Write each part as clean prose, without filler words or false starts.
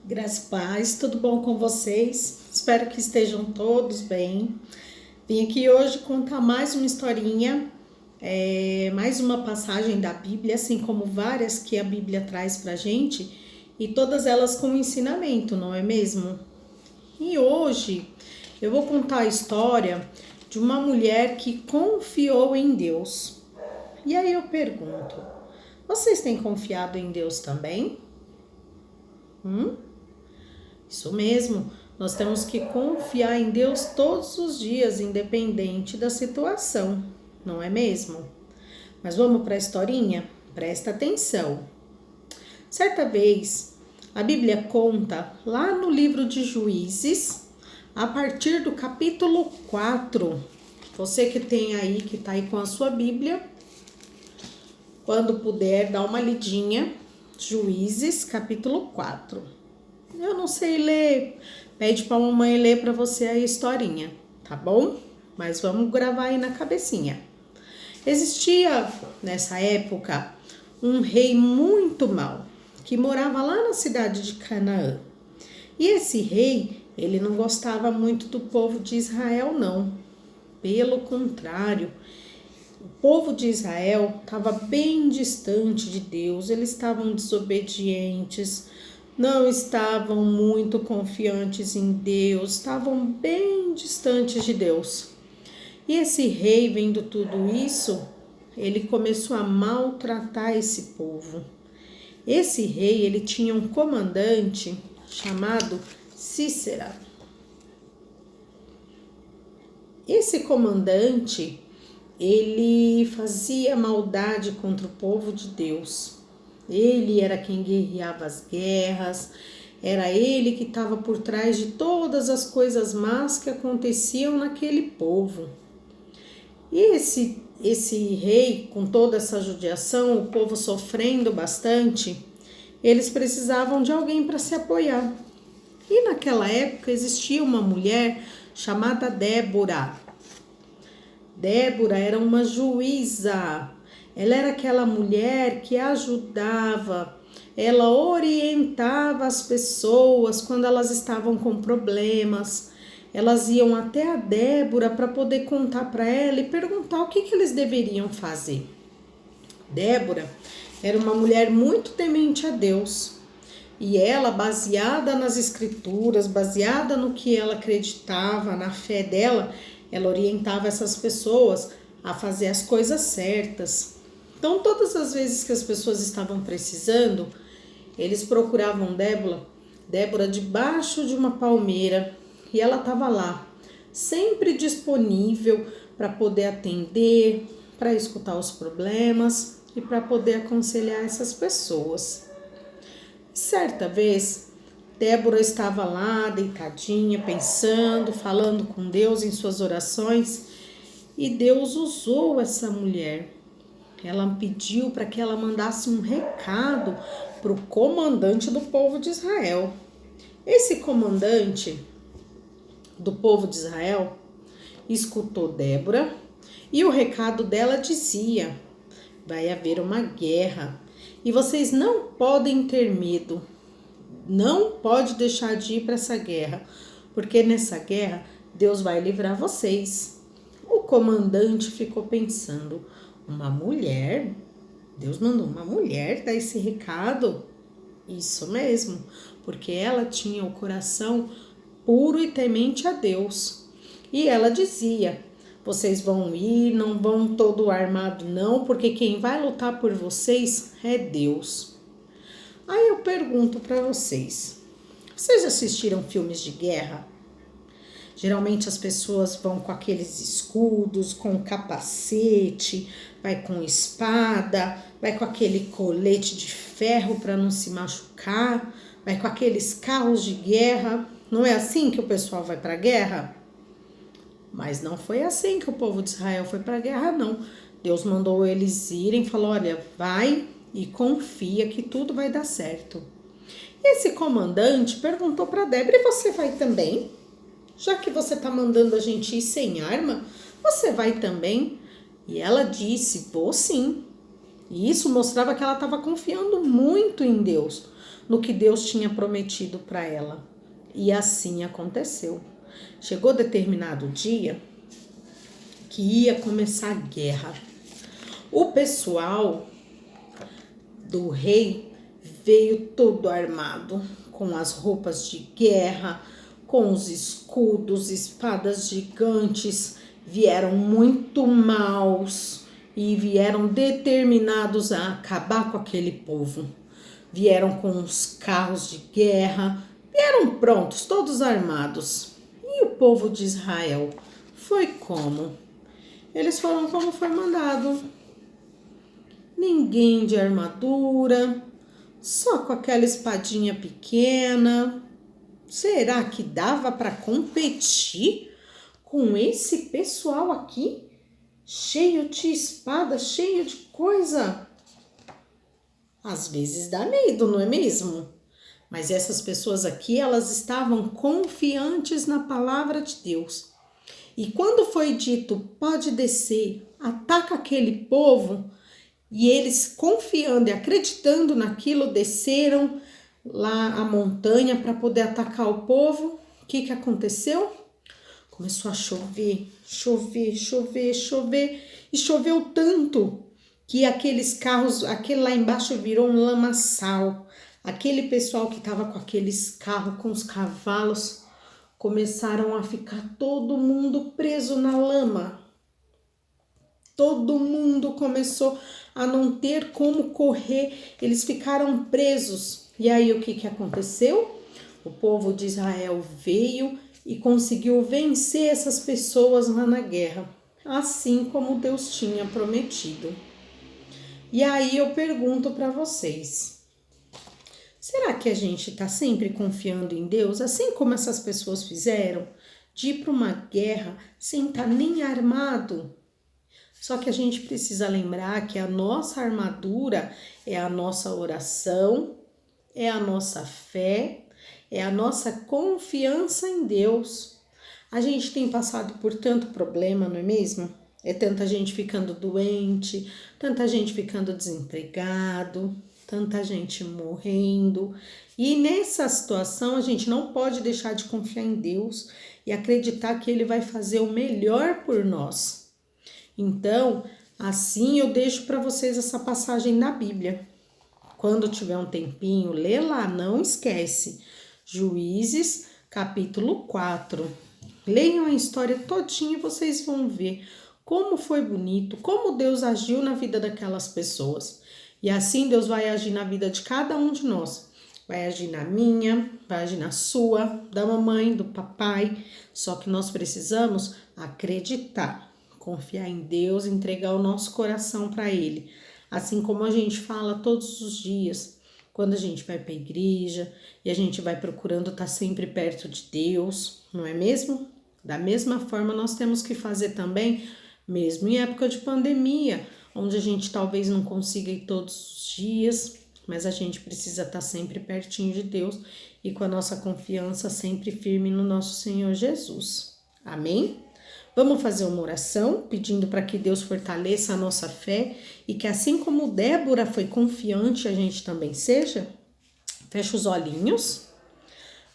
Graças e paz, tudo bom com vocês? Espero que estejam todos bem. Vim aqui hoje contar mais uma historinha, mais uma passagem da Bíblia, assim como várias que a Bíblia traz pra gente, e todas elas com ensinamento, não é mesmo? E hoje eu vou contar a história de uma mulher que confiou em Deus. E aí eu pergunto, vocês têm confiado em Deus também? Isso mesmo, nós temos que confiar em Deus todos os dias, independente da situação, não é mesmo? Mas vamos para a historinha? Presta atenção. Certa vez, a Bíblia conta lá no livro de Juízes, a partir do capítulo 4. Você que tem aí, que está aí com a sua Bíblia, quando puder, dá uma lidinha. Juízes, capítulo 4. Eu não sei ler, pede para a mamãe ler para você a historinha, tá bom? Mas vamos gravar aí na cabecinha. Existia, nessa época, um rei muito mau, que morava lá na cidade de Canaã. E esse rei, ele não gostava muito do povo de Israel, não. Pelo contrário, o povo de Israel estava bem distante de Deus, eles estavam desobedientes, não estavam muito confiantes em Deus, estavam bem distantes de Deus. E esse rei, vendo tudo isso, ele começou a maltratar esse povo. Esse rei, ele tinha um comandante chamado Cícera. Esse comandante, ele fazia maldade contra o povo de Deus. Ele era quem guerreava as guerras, era ele que estava por trás de todas as coisas más que aconteciam naquele povo. E esse rei, com toda essa judiação, o povo sofrendo bastante, eles precisavam de alguém para se apoiar. E naquela época existia uma mulher chamada Débora. Débora era uma juíza. Ela era aquela mulher que ajudava, ela orientava as pessoas quando elas estavam com problemas. Elas iam até a Débora para poder contar para ela e perguntar o que eles deveriam fazer. Débora era uma mulher muito temente a Deus. E ela, baseada nas escrituras, baseada no que ela acreditava, na fé dela, ela orientava essas pessoas a fazer as coisas certas. Então, todas as vezes que as pessoas estavam precisando, eles procuravam Débora debaixo de uma palmeira, e ela estava lá, sempre disponível para poder atender, para escutar os problemas e para poder aconselhar essas pessoas. Certa vez, Débora estava lá, deitadinha, pensando, falando com Deus em suas orações, e Deus usou essa mulher. Ela pediu para que ela mandasse um recado para o comandante do povo de Israel. Esse comandante do povo de Israel escutou Débora e o recado dela dizia: vai haver uma guerra e vocês não podem ter medo, não pode deixar de ir para essa guerra, porque nessa guerra Deus vai livrar vocês. O comandante ficou pensando: uma mulher? Deus mandou uma mulher dar esse recado? Isso mesmo, porque ela tinha o coração puro e temente a Deus. E ela dizia: vocês vão ir, não vão todo armado não, porque quem vai lutar por vocês é Deus. Aí eu pergunto para vocês já assistiram filmes de guerra? Geralmente as pessoas vão com aqueles escudos, com capacete, vai com espada, vai com aquele colete de ferro para não se machucar, vai com aqueles carros de guerra. Não é assim que o pessoal vai para a guerra? Mas não foi assim que o povo de Israel foi para a guerra, não. Deus mandou eles irem, falou: olha, vai e confia que tudo vai dar certo. Esse comandante perguntou para Débora: e você vai também? Já que você está mandando a gente ir sem arma, você vai também? E ela disse: vou sim. E isso mostrava que ela estava confiando muito em Deus. no que Deus tinha prometido para ela. E assim aconteceu. Chegou determinado dia que ia começar a guerra. O pessoal do rei veio todo armado, com as roupas de guerra, com os escudos, espadas gigantes. Vieram muito maus e vieram determinados a acabar com aquele povo. Vieram com os carros de guerra, vieram prontos, todos armados. E o povo de Israel foi como? Eles foram como foi mandado. Ninguém de armadura, só com aquela espadinha pequena. Será que dava para competir com esse pessoal aqui? Cheio de espada, cheio de coisa. Às vezes dá medo, não é mesmo? Mas essas pessoas aqui, elas estavam confiantes na palavra de Deus. E quando foi dito, pode descer, ataca aquele povo, e eles confiando e acreditando naquilo, desceram lá a montanha para poder atacar o povo. O que aconteceu? Começou a chover, chover, chover, chover, e choveu tanto que aqueles carros, aquele lá embaixo virou um lamaçal. Aquele pessoal que estava com aqueles carros, com os cavalos, começaram a ficar todo mundo preso na lama. Todo mundo começou a não ter como correr, eles ficaram presos. E aí o que aconteceu? O povo de Israel veio e conseguiu vencer essas pessoas lá na guerra, assim como Deus tinha prometido. E aí eu pergunto para vocês, será que a gente está sempre confiando em Deus, assim como essas pessoas fizeram, de ir para uma guerra sem estar nem armado? Só que a gente precisa lembrar que a nossa armadura é a nossa oração, é a nossa fé, é a nossa confiança em Deus. A gente tem passado por tanto problema, não é mesmo? É tanta gente ficando doente, tanta gente ficando desempregado, tanta gente morrendo. E nessa situação a gente não pode deixar de confiar em Deus e acreditar que Ele vai fazer o melhor por nós. Então, assim eu deixo para vocês essa passagem da Bíblia. Quando tiver um tempinho, lê lá, não esquece. Juízes, capítulo 4. Leiam a história todinha e vocês vão ver como foi bonito, como Deus agiu na vida daquelas pessoas. E assim Deus vai agir na vida de cada um de nós. Vai agir na minha, vai agir na sua, da mamãe, do papai. Só que nós precisamos acreditar, confiar em Deus, entregar o nosso coração para Ele. Assim como a gente fala todos os dias, quando a gente vai para a igreja e a gente vai procurando estar sempre perto de Deus, não é mesmo? Da mesma forma nós temos que fazer também, mesmo em época de pandemia, onde a gente talvez não consiga ir todos os dias, mas a gente precisa estar sempre pertinho de Deus e com a nossa confiança sempre firme no nosso Senhor Jesus. Amém? Vamos fazer uma oração pedindo para que Deus fortaleça a nossa fé e que assim como Débora foi confiante, a gente também seja? Fecha os olhinhos.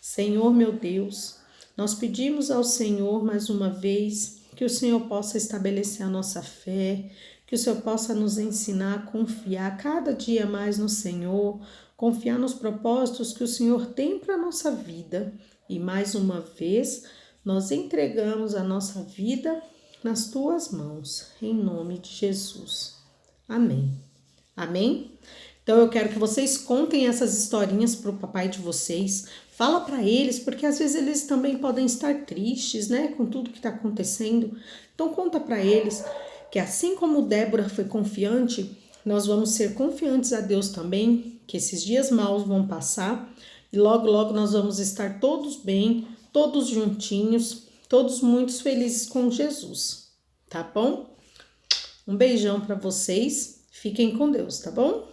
Senhor meu Deus, nós pedimos ao Senhor mais uma vez que o Senhor possa estabelecer a nossa fé, que o Senhor possa nos ensinar a confiar cada dia mais no Senhor, confiar nos propósitos que o Senhor tem para a nossa vida. E mais uma vez, nós entregamos a nossa vida nas tuas mãos, em nome de Jesus. Amém. Amém? Então eu quero que vocês contem essas historinhas para o papai de vocês. Fala para eles, porque às vezes eles também podem estar tristes, né, com tudo que está acontecendo. Então conta para eles que assim como Débora foi confiante, nós vamos ser confiantes a Deus também, que esses dias maus vão passar e logo, logo nós vamos estar todos bem, todos juntinhos, todos muito felizes com Jesus, tá bom? Um beijão para vocês, fiquem com Deus, tá bom?